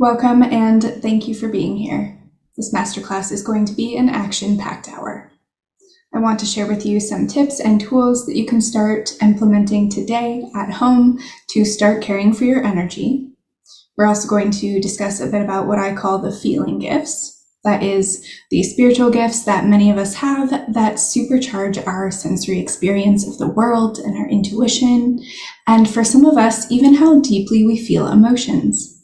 Welcome and thank you for being here. This masterclass is going to be an action-packed hour. I want to share with you some tips and tools that you can start implementing today at home to start caring for your energy. We're also going to discuss a bit about what I call the feeling gifts. That is the spiritual gifts that many of us have that supercharge our sensory experience of the world and our intuition, and for some of us, even how deeply we feel emotions.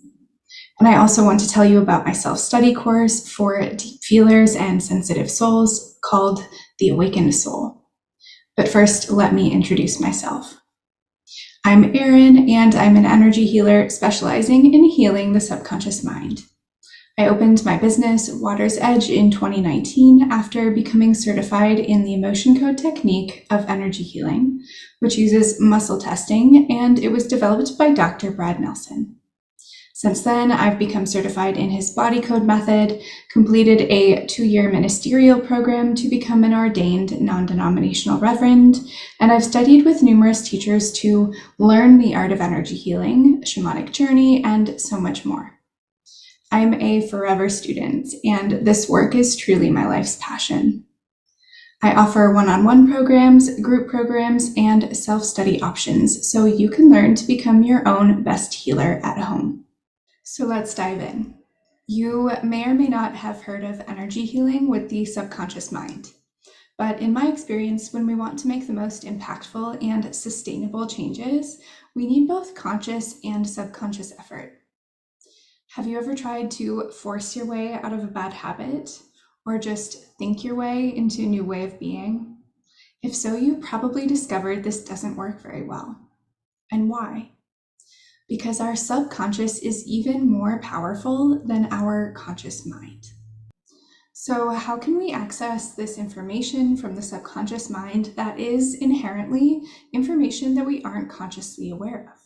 And I also want to tell you about my self-study course for deep feelers and sensitive souls called The Awakened Soul. But first, let me introduce myself. I'm Erin, and I'm an energy healer specializing in healing the subconscious mind. I opened my business, Water's Edge, in 2019 after becoming certified in the emotion code technique of energy healing, which uses muscle testing, and it was developed by Dr. Brad Nelson. Since then, I've become certified in his body code method, completed a 2-year ministerial program to become an ordained non-denominational reverend, and I've studied with numerous teachers to learn the art of energy healing, shamanic journey, and so much more. I'm a forever student, and this work is truly my life's passion. I offer one-on-one programs, group programs, and self-study options so you can learn to become your own best healer at home. So let's dive in. You may or may not have heard of energy healing with the subconscious mind. But in my experience, when we want to make the most impactful and sustainable changes, we need both conscious and subconscious effort. Have you ever tried to force your way out of a bad habit, or just think your way into a new way of being? If so, you probably discovered this doesn't work very well. And why? Because our subconscious is even more powerful than our conscious mind. So how can we access this information from the subconscious mind that is inherently information that we aren't consciously aware of?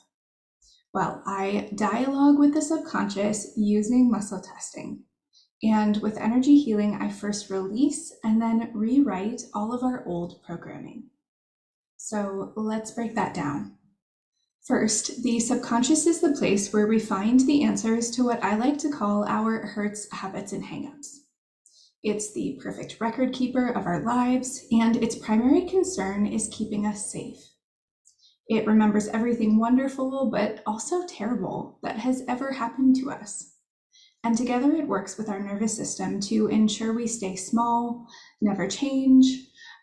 Well, I dialogue with the subconscious using muscle testing. And with energy healing, I first release and then rewrite all of our old programming. So let's break that down. First, the subconscious is the place where we find the answers to what I like to call our hurts, habits, and hangups. It's the perfect record keeper of our lives, and its primary concern is keeping us safe. It remembers everything wonderful, but also terrible that has ever happened to us. And together it works with our nervous system to ensure we stay small, never change,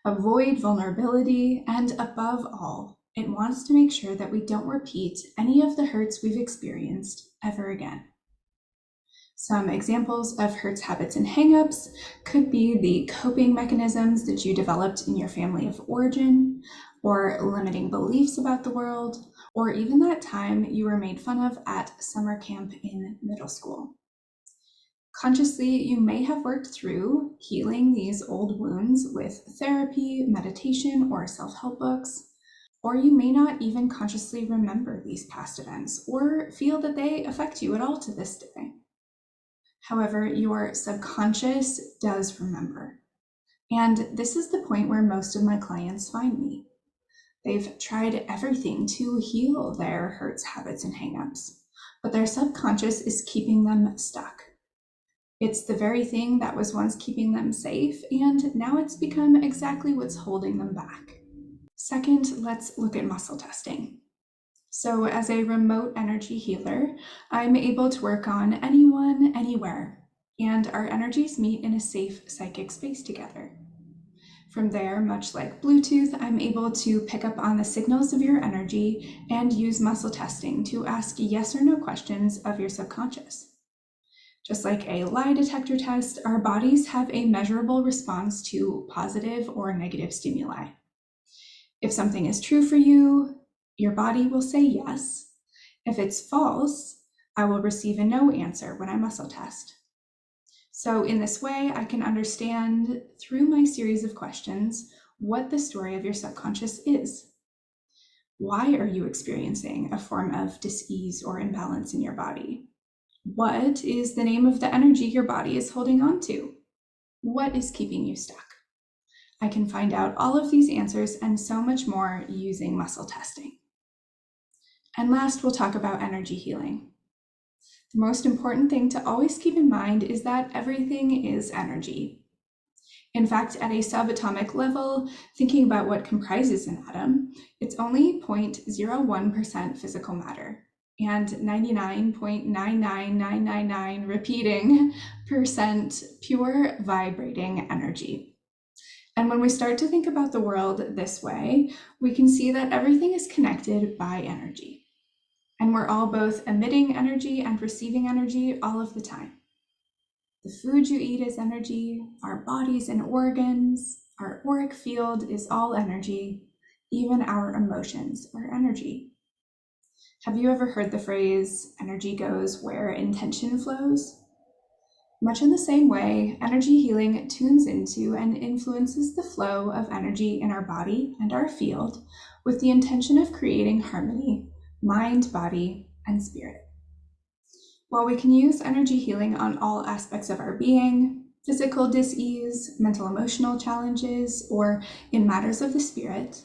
avoid vulnerability, and above all, it wants to make sure that we don't repeat any of the hurts we've experienced ever again. Some examples of hurts, habits, and hangups could be the coping mechanisms that you developed in your family of origin, or limiting beliefs about the world, or even that time you were made fun of at summer camp in middle school. Consciously, you may have worked through healing these old wounds with therapy, meditation, or self-help books. Or you may not even consciously remember these past events or feel that they affect you at all to this day. However, your subconscious does remember. And this is the point where most of my clients find me. They've tried everything to heal their hurts, habits, and hangups, but their subconscious is keeping them stuck. It's the very thing that was once keeping them safe, and now it's become exactly what's holding them back. Second, let's look at muscle testing. So as a remote energy healer, I'm able to work on anyone, anywhere, and our energies meet in a safe psychic space together. From there, much like Bluetooth, I'm able to pick up on the signals of your energy and use muscle testing to ask yes or no questions of your subconscious. Just like a lie detector test, our bodies have a measurable response to positive or negative stimuli. If something is true for you, your body will say yes. If it's false, I will receive a no answer when I muscle test. So in this way, I can understand through my series of questions what the story of your subconscious is. Why are you experiencing a form of dis-ease or imbalance in your body? What is the name of the energy your body is holding on to? What is keeping you stuck? I can find out all of these answers and so much more using muscle testing. And last, we'll talk about energy healing. The most important thing to always keep in mind is that everything is energy. In fact, at a subatomic level, thinking about what comprises an atom, it's only 0.01% physical matter and 99.99999 repeating percent pure vibrating energy. And when we start to think about the world this way, we can see that everything is connected by energy. And we're all both emitting energy and receiving energy all of the time. The food you eat is energy, our bodies and organs, our auric field is all energy, even our emotions are energy. Have you ever heard the phrase, energy goes where intention flows? Much in the same way, energy healing tunes into and influences the flow of energy in our body and our field with the intention of creating harmony, mind, body, and spirit. While we can use energy healing on all aspects of our being, physical dis-ease, mental emotional challenges, or in matters of the spirit,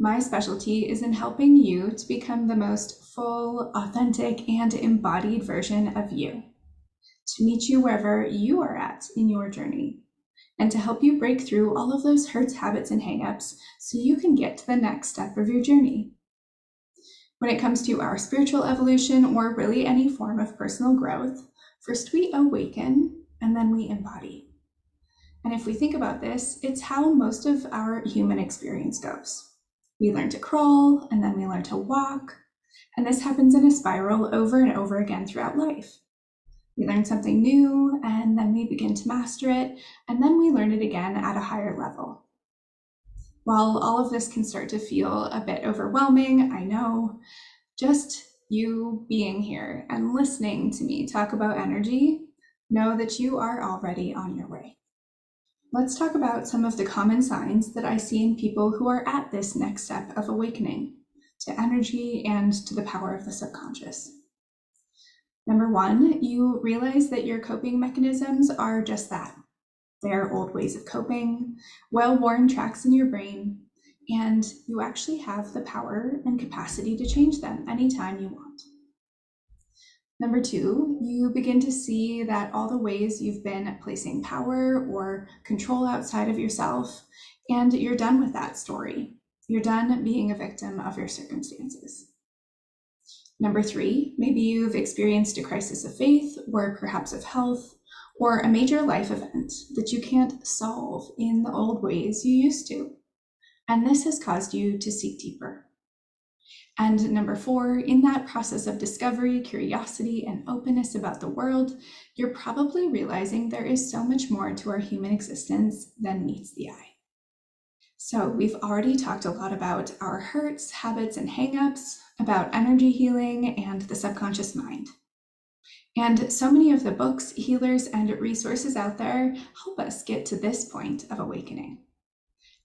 my specialty is in helping you to become the most full, authentic, and embodied version of you, to meet you wherever you are at in your journey, and to help you break through all of those hurts, habits, and hangups so you can get to the next step of your journey. When it comes to our spiritual evolution, or really any form of personal growth, first we awaken and then we embody. And if we think about this, it's how most of our human experience goes. We learn to crawl and then we learn to walk, and this happens in a spiral over and over again throughout life. We learn something new and then we begin to master it, and then we learn it again at a higher level. While all of this can start to feel a bit overwhelming, I know, just you being here and listening to me talk about energy, know that you are already on your way. Let's talk about some of the common signs that I see in people who are at this next step of awakening to energy and to the power of the subconscious. Number one, you realize that your coping mechanisms are just that. They're old ways of coping, well-worn tracks in your brain, and you actually have the power and capacity to change them anytime you want. Number two, you begin to see that all the ways you've been placing power or control outside of yourself, and you're done with that story. You're done being a victim of your circumstances. Number three, maybe you've experienced a crisis of faith or perhaps of health, or a major life event that you can't solve in the old ways you used to. And this has caused you to seek deeper. And number four, in that process of discovery, curiosity, and openness about the world, you're probably realizing there is so much more to our human existence than meets the eye. So we've already talked a lot about our hurts, habits, and hangups, about energy healing and the subconscious mind. And so many of the books, healers, and resources out there help us get to this point of awakening.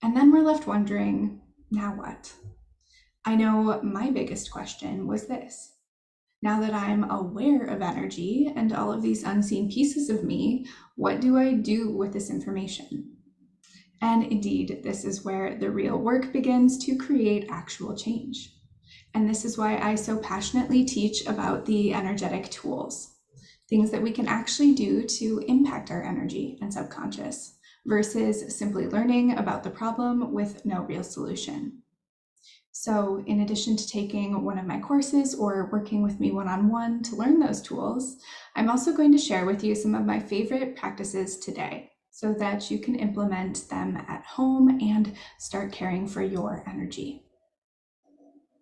And then we're left wondering, now what? I know my biggest question was this. Now that I'm aware of energy and all of these unseen pieces of me, what do I do with this information? And indeed, this is where the real work begins to create actual change. And this is why I so passionately teach about the energetic tools. Things that we can actually do to impact our energy and subconscious versus simply learning about the problem with no real solution. So in addition to taking one of my courses or working with me one-on-one to learn those tools, I'm also going to share with you some of my favorite practices today so that you can implement them at home and start caring for your energy.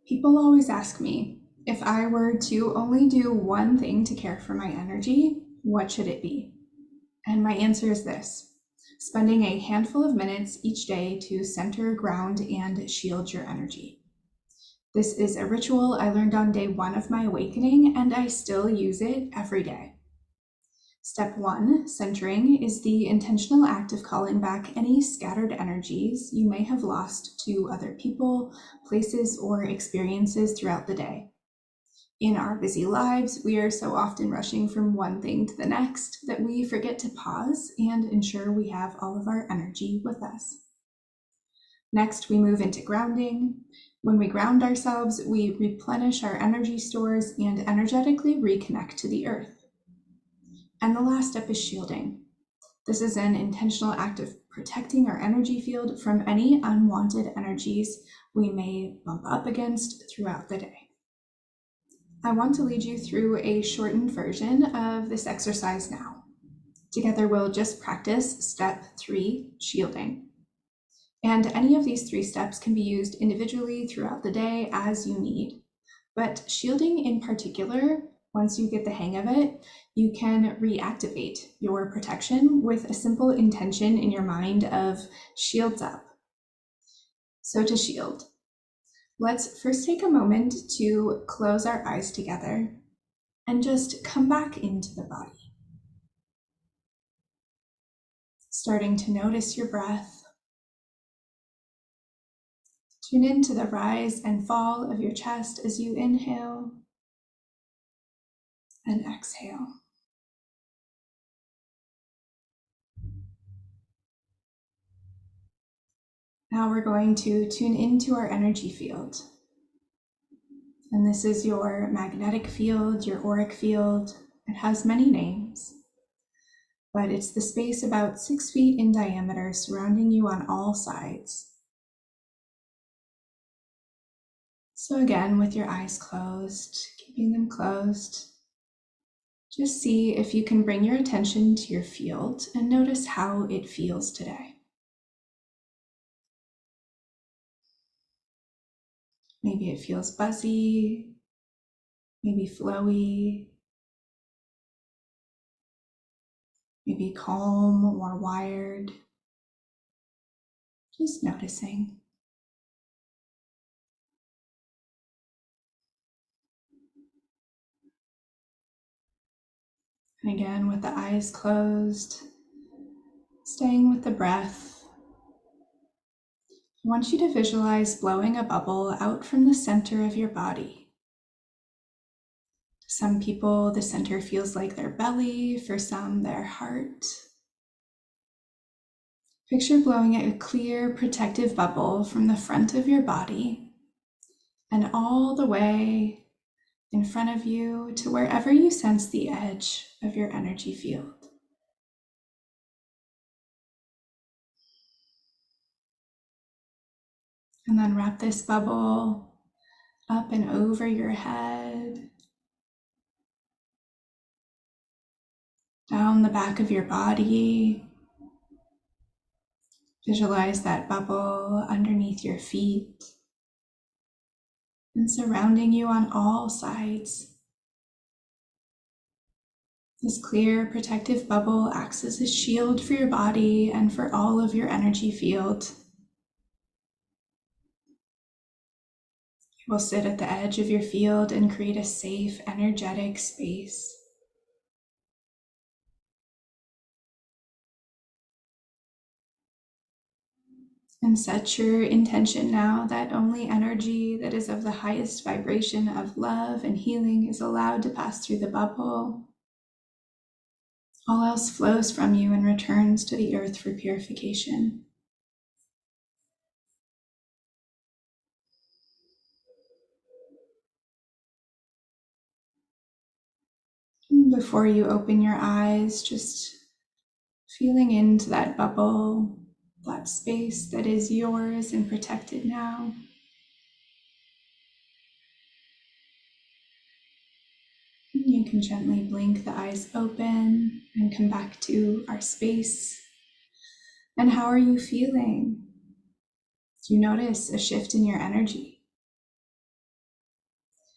People always ask me, if I were to only do one thing to care for my energy, what should it be? And my answer is this: spending a handful of minutes each day to center, ground, and shield your energy. This is a ritual I learned on day one of my awakening, and I still use it every day. Step one, centering, is the intentional act of calling back any scattered energies you may have lost to other people, places, or experiences throughout the day. In our busy lives, we are so often rushing from one thing to the next that we forget to pause and ensure we have all of our energy with us. Next, we move into grounding. When we ground ourselves, we replenish our energy stores and energetically reconnect to the earth. And the last step is shielding. This is an intentional act of protecting our energy field from any unwanted energies we may bump up against throughout the day. I want to lead you through a shortened version of this exercise now. Together, we'll just practice step 3, shielding. And any of these 3 steps can be used individually throughout the day as you need. But shielding in particular, once you get the hang of it, you can reactivate your protection with a simple intention in your mind of shields up. So to shield, let's first take a moment to close our eyes together and just come back into the body. Starting to notice your breath. Tune into the rise and fall of your chest as you inhale and exhale. Now we're going to tune into our energy field. And this is your magnetic field, your auric field. It has many names, but it's the space about 6 feet in diameter surrounding you on all sides. So again, with your eyes closed, keeping them closed, just see if you can bring your attention to your field and notice how it feels today. Maybe it feels buzzy, maybe flowy, maybe calm or wired. Just noticing. And again, with the eyes closed, staying with the breath, I want you to visualize blowing a bubble out from the center of your body. Some people, the center feels like their belly, for some, their heart. Picture blowing a clear, protective bubble from the front of your body and all the way in front of you to wherever you sense the edge of your energy field. And then wrap this bubble up and over your head, down the back of your body. Visualize that bubble underneath your feet and surrounding you on all sides. This clear, protective bubble acts as a shield for your body and for all of your energy field. It will sit at the edge of your field and create a safe, energetic space. And set your intention now that only energy that is of the highest vibration of love and healing is allowed to pass through the bubble. All else flows from you and returns to the earth for purification. And before you open your eyes, just feeling into that bubble, that space that is yours and protected now. You can gently blink the eyes open and come back to our space. And how are you feeling? Do you notice a shift in your energy?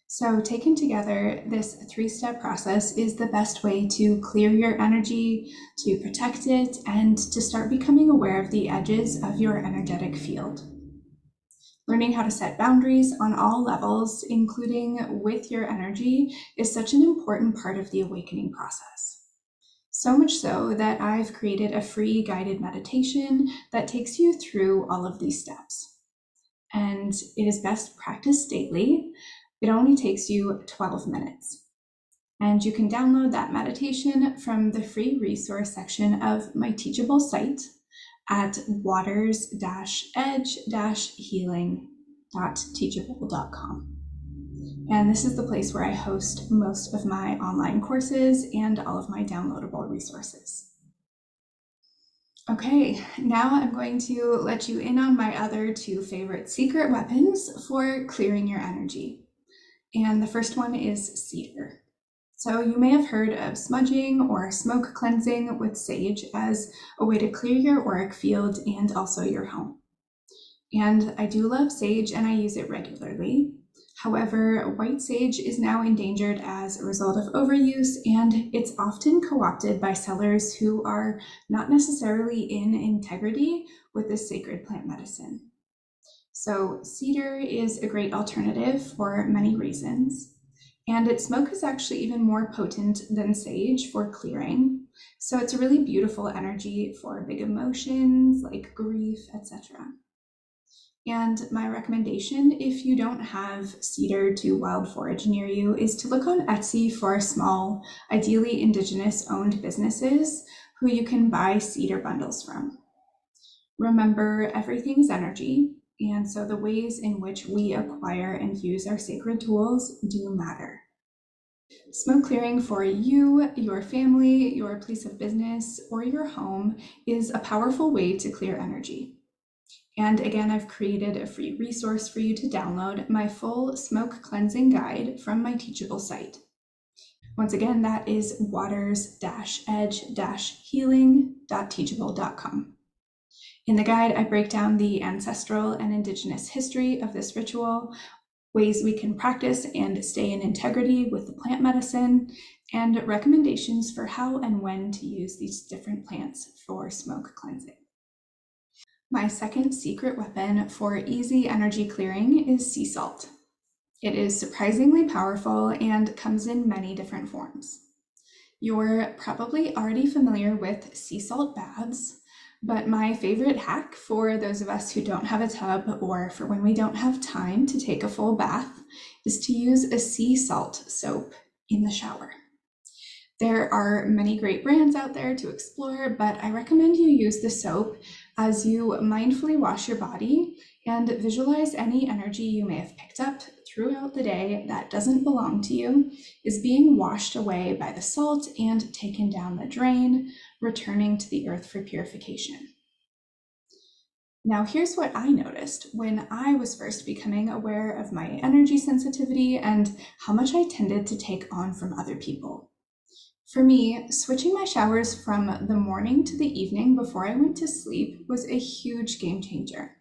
So taken together, this 3-step process is the best way to clear your energy, to protect it, and to start becoming aware of the edges of your energetic field. Learning how to set boundaries on all levels, including with your energy, is such an important part of the awakening process. So much so that I've created a free guided meditation that takes you through all of these steps. And it is best practiced daily. It only takes you 12 minutes. And you can download that meditation from the free resource section of my Teachable site at waters-edge-healing.com. www.teachable.com. And this is the place where I host most of my online courses and all of my downloadable resources. Okay, now I'm going to let you in on my other two favorite secret weapons for clearing your energy. And the first one is cedar. So you may have heard of smudging or smoke cleansing with sage as a way to clear your auric field and also your home. And I do love sage and I use it regularly. However, white sage is now endangered as a result of overuse, and it's often co-opted by sellers who are not necessarily in integrity with this sacred plant medicine. So cedar is a great alternative for many reasons, and its smoke is actually even more potent than sage for clearing. So it's a really beautiful energy for big emotions like grief, etc. And my recommendation, if you don't have cedar to wild forage near you, is to look on Etsy for small, ideally Indigenous owned businesses who you can buy cedar bundles from. Remember, everything is energy, and so the ways in which we acquire and use our sacred tools do matter. Smoke clearing for you, your family, your place of business, or your home is a powerful way to clear energy. And again, I've created a free resource for you to download, my full smoke cleansing guide from my Teachable site. Once again, that is waters-edge-healing.teachable.com. In the guide, I break down the ancestral and Indigenous history of this ritual, ways we can practice and stay in integrity with the plant medicine, and recommendations for how and when to use these different plants for smoke cleansing. My second secret weapon for easy energy clearing is sea salt. It is surprisingly powerful and comes in many different forms. You're probably already familiar with sea salt baths, but my favorite hack for those of us who don't have a tub or for when we don't have time to take a full bath is to use a sea salt soap in the shower. There are many great brands out there to explore, but I recommend you use the soap as you mindfully wash your body and visualize any energy you may have picked up throughout the day that doesn't belong to you is being washed away by the salt and taken down the drain, returning to the earth for purification. Now, here's what I noticed when I was first becoming aware of my energy sensitivity and how much I tended to take on from other people. For me, switching my showers from the morning to the evening before I went to sleep was a huge game changer.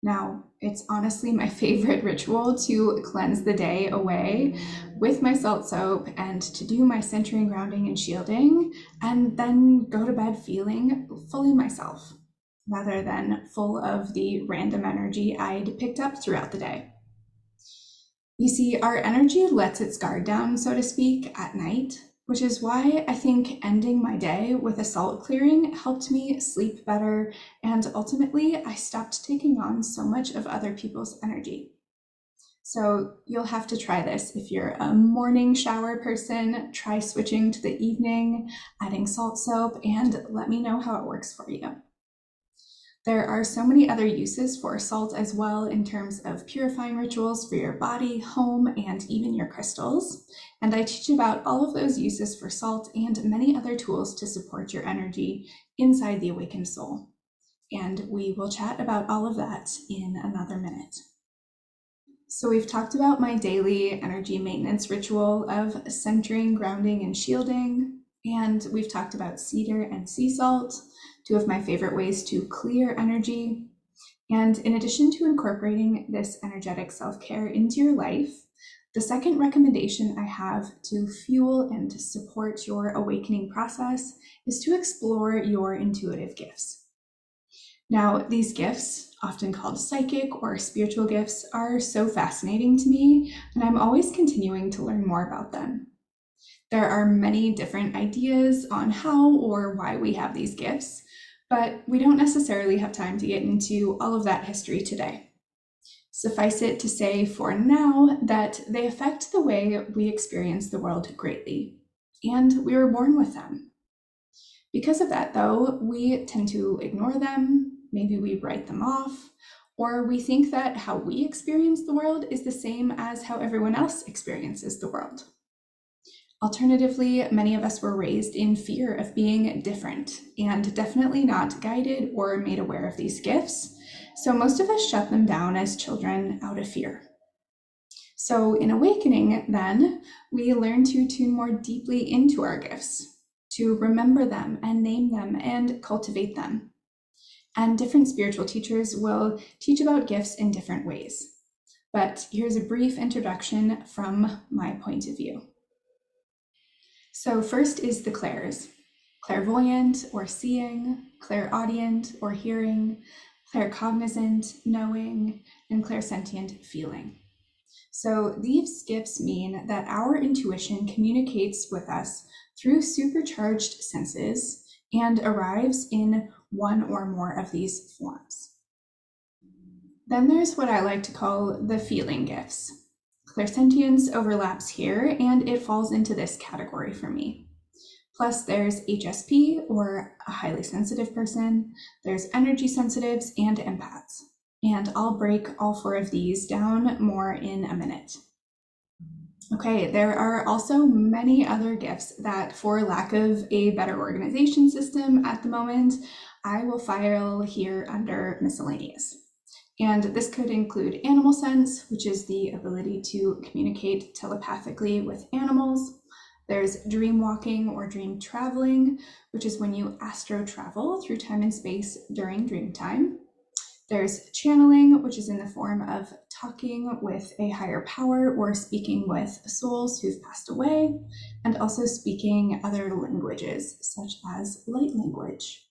Now, it's honestly my favorite ritual to cleanse the day away with my salt soap and to do my centering, grounding, and shielding, and then go to bed feeling fully myself, rather than full of the random energy I'd picked up throughout the day. You see, our energy lets its guard down, so to speak, at night, which is why I think ending my day with a salt clearing helped me sleep better, and ultimately I stopped taking on so much of other people's energy. So you'll have to try this. If you're a morning shower person, try switching to the evening, adding salt soap, and let me know how it works for you. There are so many other uses for salt as well in terms of purifying rituals for your body, home, and even your crystals. And I teach about all of those uses for salt and many other tools to support your energy inside the awakened soul. And we will chat about all of that in another minute. So we've talked about my daily energy maintenance ritual of centering, grounding, and shielding. And we've talked about cedar and sea salt, two of my favorite ways to clear energy. And in addition to incorporating this energetic self-care into your life, the second recommendation I have to fuel and to support your awakening process is to explore your intuitive gifts. Now, these gifts, often called psychic or spiritual gifts, are so fascinating to me, and I'm always continuing to learn more about them. There are many different ideas on how or why we have these gifts, but we don't necessarily have time to get into all of that history today. Suffice it to say for now that they affect the way we experience the world greatly, and we were born with them. Because of that, though, we tend to ignore them, maybe we write them off, Or we think that how we experience the world is the same as how everyone else experiences the world. Alternatively, many of us were raised in fear of being different and definitely not guided or made aware of these gifts. So most of us shut them down as children out of fear. So in awakening, then, we learn to tune more deeply into our gifts, to remember them and name them and cultivate them. And different spiritual teachers will teach about gifts in different ways. But here's a brief introduction from my point of view. So first is the clairs: clairvoyant or seeing, clairaudient or hearing, claircognizant, knowing, and clairsentient, feeling. So these gifts mean that our intuition communicates with us through supercharged senses and arrives in one or more of these forms. Then there's what I like to call the feeling gifts. Clairsentience overlaps here, and it falls into this category for me. Plus there's HSP, or a highly sensitive person, there's energy sensitives, and empaths. And I'll break all 4 of these down more in a minute. Okay, there are also many other gifts that, for lack of a better organization system at the moment, I will file here under miscellaneous. And this could include animal sense, which is the ability to communicate telepathically with animals. There's dream walking or dream traveling, which is when you astro travel through time and space during dream time. There's channeling, which is in the form of talking with a higher power or speaking with souls who've passed away, and also speaking other languages, such as light language.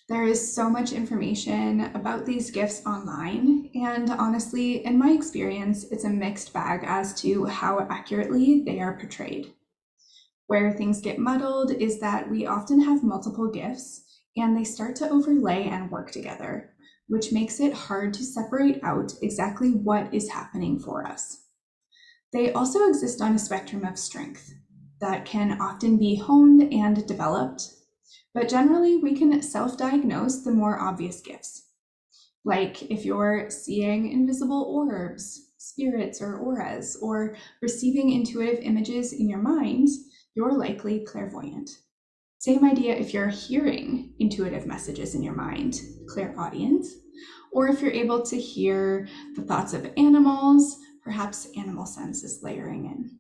There is so much information about these gifts online, and honestly, in my experience, it's a mixed bag as to how accurately they are portrayed. Where things get muddled is that we often have multiple gifts, and they start to overlay and work together, which makes it hard to separate out exactly what is happening for us. They also exist on a spectrum of strength that can often be honed and developed, but generally we can self-diagnose the more obvious gifts. Like if you're seeing invisible orbs, spirits, or auras, or receiving intuitive images in your mind, you're likely clairvoyant. Same idea if you're hearing intuitive messages in your mind, clairaudient, or if you're able to hear the thoughts of animals, perhaps animal sense is layering in.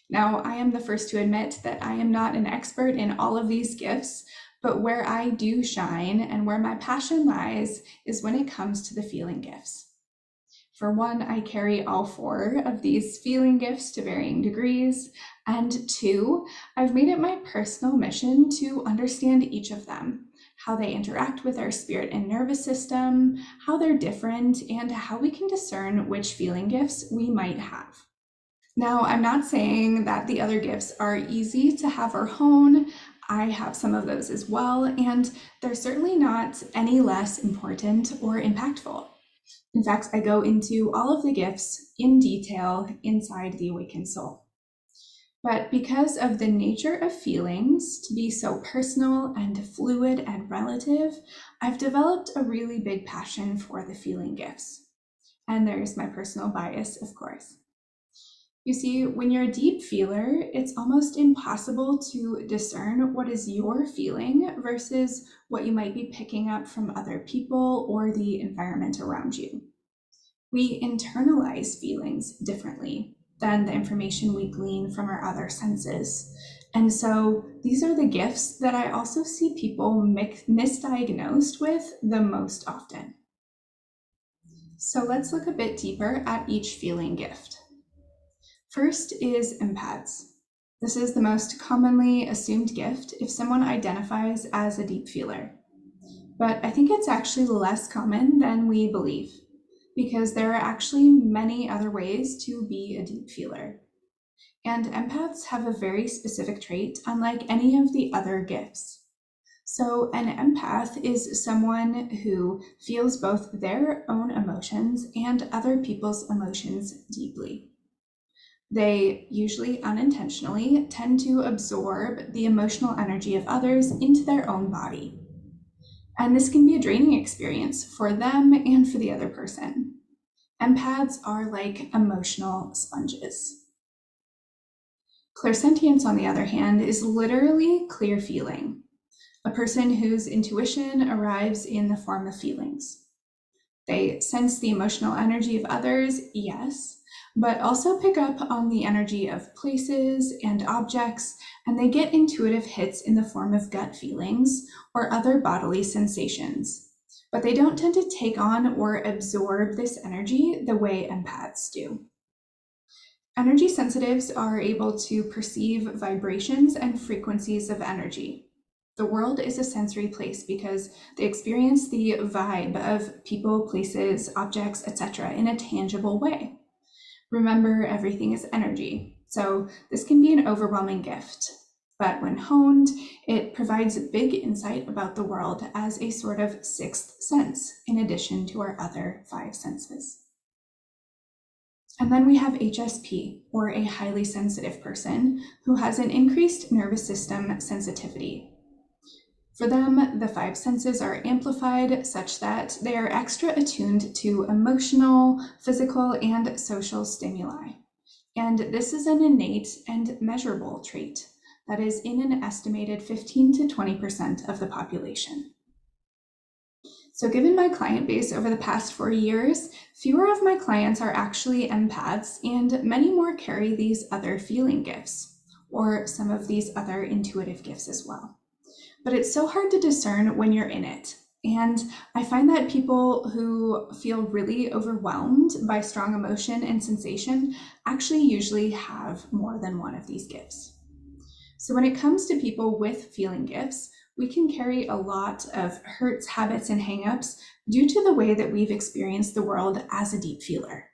Now, I am the first to admit that I am not an expert in all of these gifts, but where I do shine and where my passion lies is when it comes to the feeling gifts. For one, I carry all 4 of these feeling gifts to varying degrees, and 2, I've made it my personal mission to understand each of them, how they interact with our spirit and nervous system, how they're different, and how we can discern which feeling gifts we might have. Now, I'm not saying that the other gifts are easy to have or hone. I have some of those as well, and they're certainly not any less important or impactful. In fact, I go into all of the gifts in detail inside The Awakened Soul. But because of the nature of feelings to be so personal and fluid and relative, I've developed a really big passion for the feeling gifts. And there's my personal bias, of course. You see, when you're a deep feeler, it's almost impossible to discern what is your feeling versus what you might be picking up from other people or the environment around you. We internalize feelings differently than the information we glean from our other senses. And so these are the gifts that I also see people misdiagnosed with the most often. So let's look a bit deeper at each feeling gift. First is empaths. This is the most commonly assumed gift if someone identifies as a deep feeler. But I think it's actually less common than we believe, because there are actually many other ways to be a deep feeler. And empaths have a very specific trait, unlike any of the other gifts. So an empath is someone who feels both their own emotions and other people's emotions deeply. They usually unintentionally tend to absorb the emotional energy of others into their own body. And this can be a draining experience for them and for the other person. Empaths are like emotional sponges. Clairsentience, on the other hand, is literally clear feeling, a person whose intuition arrives in the form of feelings. They sense the emotional energy of others, yes, but also pick up on the energy of places and objects, and they get intuitive hits in the form of gut feelings or other bodily sensations. But they don't tend to take on or absorb this energy the way empaths do. Energy sensitives are able to perceive vibrations and frequencies of energy. The world is a sensory place because they experience the vibe of people, places, objects, etc. in a tangible way. Remember, everything is energy, so this can be an overwhelming gift. But when honed, it provides big insight about the world as a sort of sixth sense, in addition to our other five senses. And then we have HSP, or a highly sensitive person, who has an increased nervous system sensitivity. For them, the five senses are amplified such that they are extra attuned to emotional, physical, and social stimuli. And this is an innate and measurable trait that is in an estimated 15 to 20% of the population. So given my client base over the past 4 years, fewer of my clients are actually empaths, and many more carry these other feeling gifts, or some of these other intuitive gifts as well. But it's so hard to discern when you're in it. And I find that people who feel really overwhelmed by strong emotion and sensation actually usually have more than one of these gifts. So when it comes to people with feeling gifts, we can carry a lot of hurts, habits, and hangups due to the way that we've experienced the world as a deep feeler.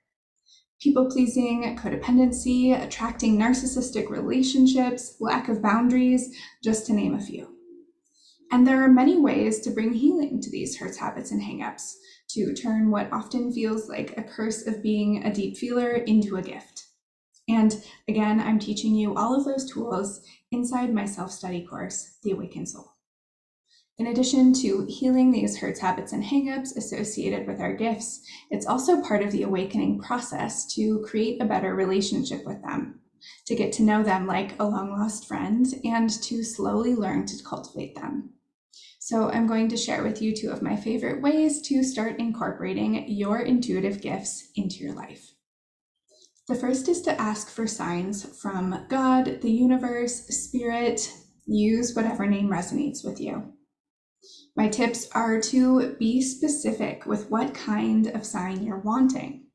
People-pleasing, codependency, attracting narcissistic relationships, lack of boundaries, just to name a few. And there are many ways to bring healing to these hurts, habits, and hangups, to turn what often feels like a curse of being a deep feeler into a gift. And again, I'm teaching you all of those tools inside my self-study course, The Awakened Soul. In addition to healing these hurts, habits, and hangups associated with our gifts, it's also part of the awakening process to create a better relationship with them, to get to know them like a long-lost friend, and to slowly learn to cultivate them. So I'm going to share with you 2 of my favorite ways to start incorporating your intuitive gifts into your life. The first is to ask for signs from God, the universe, spirit. Use whatever name resonates with you. My tips are to be specific with what kind of sign you're wanting.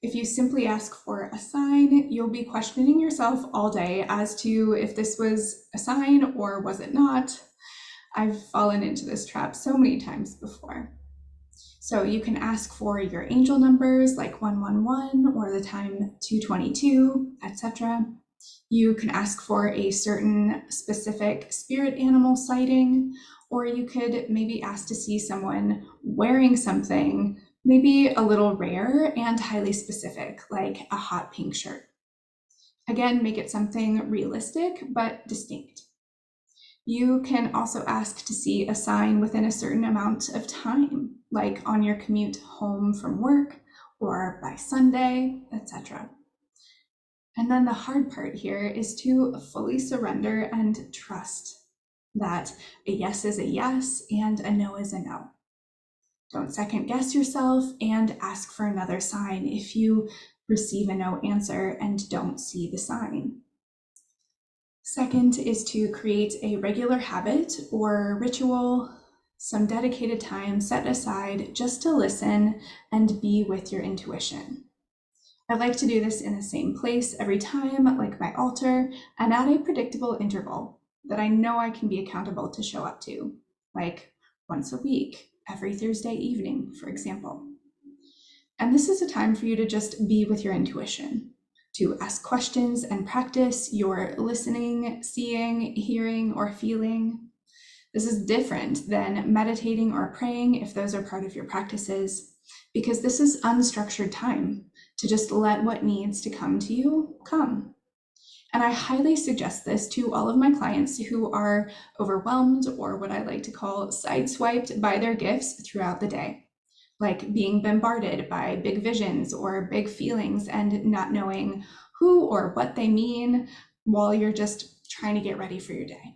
If you simply ask for a sign, you'll be questioning yourself all day as to if this was a sign or was it not. I've fallen into this trap so many times before. So you can ask for your angel numbers like 111 or the time 222, etc. You can ask for a certain specific spirit animal sighting, or you could maybe ask to see someone wearing something maybe a little rare and highly specific, like a hot pink shirt. Again, make it something realistic but distinct. You can also ask to see a sign within a certain amount of time, like on your commute home from work or by Sunday, etc. And then the hard part here is to fully surrender and trust that a yes is a yes and a no is a no. Don't second guess yourself and ask for another sign if you receive a no answer and don't see the sign. Second is to create a regular habit or ritual, some dedicated time set aside just to listen and be with your intuition. I like to do this in the same place every time, like my altar, and at a predictable interval that I know I can be accountable to show up to, like once a week, every Thursday evening, for example. And this is a time for you to just be with your intuition, to ask questions and practice your listening, seeing, hearing, or feeling. This is different than meditating or praying if those are part of your practices, because this is unstructured time to just let what needs to come to you come. And I highly suggest this to all of my clients who are overwhelmed, or what I like to call sideswiped by their gifts throughout the day, like being bombarded by big visions or big feelings and not knowing who or what they mean while you're just trying to get ready for your day.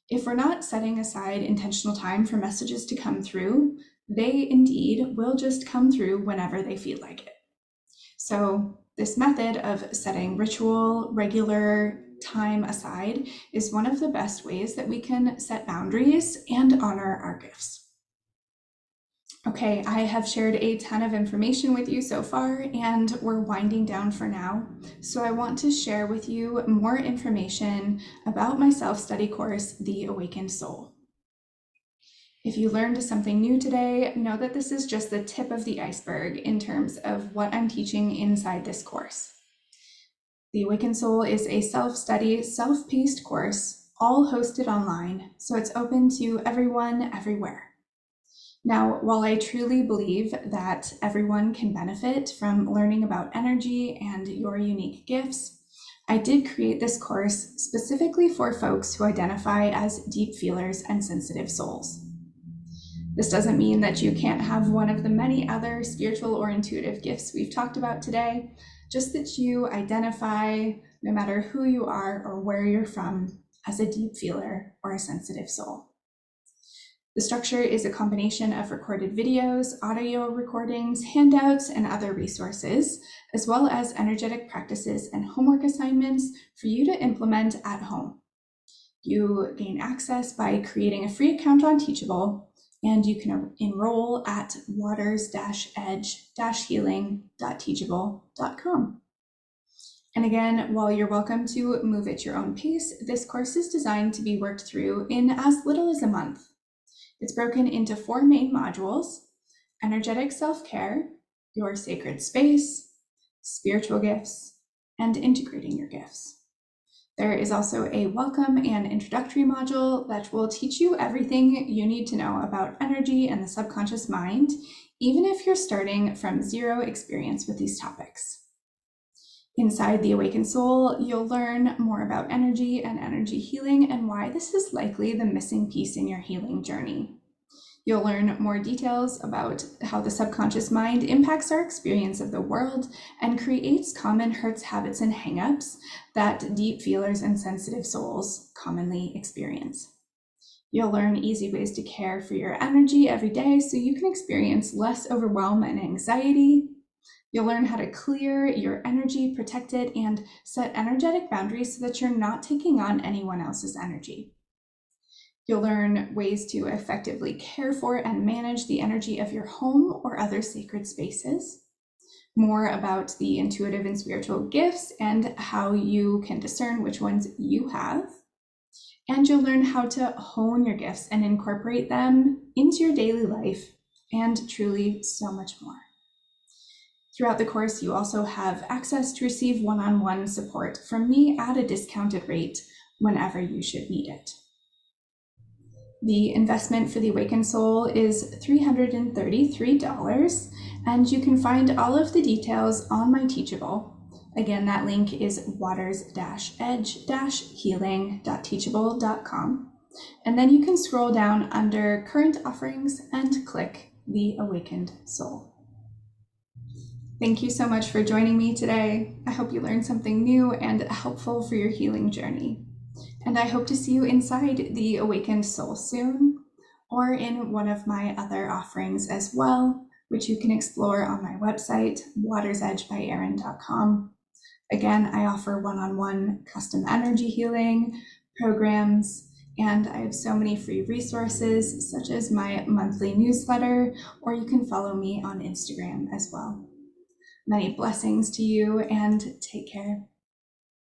If we're not setting aside intentional time for messages to come through, they indeed will just come through whenever they feel like it. So this method of setting ritual, regular time aside is one of the best ways that we can set boundaries and honor our gifts. Okay, I have shared a ton of information with you so far, and we're winding down for now. So I want to share with you more information about my self-study course, The Awakened Soul. If you learned something new today, know that this is just the tip of the iceberg in terms of what I'm teaching inside this course. The Awakened Soul is a self-study, self-paced course, all hosted online, so it's open to everyone, everywhere. Now, while I truly believe that everyone can benefit from learning about energy and your unique gifts, I did create this course specifically for folks who identify as deep feelers and sensitive souls. This doesn't mean that you can't have one of the many other spiritual or intuitive gifts we've talked about today, just that you identify, no matter who you are or where you're from, as a deep feeler or a sensitive soul. The structure is a combination of recorded videos, audio recordings, handouts, and other resources, as well as energetic practices and homework assignments for you to implement at home. You gain access by creating a free account on Teachable, and you can enroll at waters-edge-healing.teachable.com. And again, while you're welcome to move at your own pace, this course is designed to be worked through in as little as a month. It's broken into 4 main modules: energetic self-care, your sacred space, spiritual gifts, and integrating your gifts. There is also a welcome and introductory module that will teach you everything you need to know about energy and the subconscious mind, even if you're starting from zero experience with these topics. Inside The Awakened Soul, you'll learn more about energy and energy healing and why this is likely the missing piece in your healing journey. You'll learn more details about how the subconscious mind impacts our experience of the world and creates common hurts, habits, and hangups that deep feelers and sensitive souls commonly experience. You'll learn easy ways to care for your energy every day so you can experience less overwhelm and anxiety. You'll learn how to clear your energy, protect it, and set energetic boundaries so that you're not taking on anyone else's energy. You'll learn ways to effectively care for and manage the energy of your home or other sacred spaces, more about the intuitive and spiritual gifts and how you can discern which ones you have. And you'll learn how to hone your gifts and incorporate them into your daily life, and truly so much more. Throughout the course, you also have access to receive one-on-one support from me at a discounted rate whenever you should need it. The investment for The Awakened Soul is $333, and you can find all of the details on my Teachable. Again, that link is waters-edge-healing.teachable.com. And then you can scroll down under current offerings and click The Awakened Soul. Thank you so much for joining me today. I hope you learned something new and helpful for your healing journey. And I hope to see you inside The Awakened Soul soon, or in one of my other offerings as well, which you can explore on my website, watersedgebyaaron.com. Again, I offer one-on-one custom energy healing programs, and I have so many free resources, such as my monthly newsletter, or you can follow me on Instagram as well. Many blessings to you, and take care.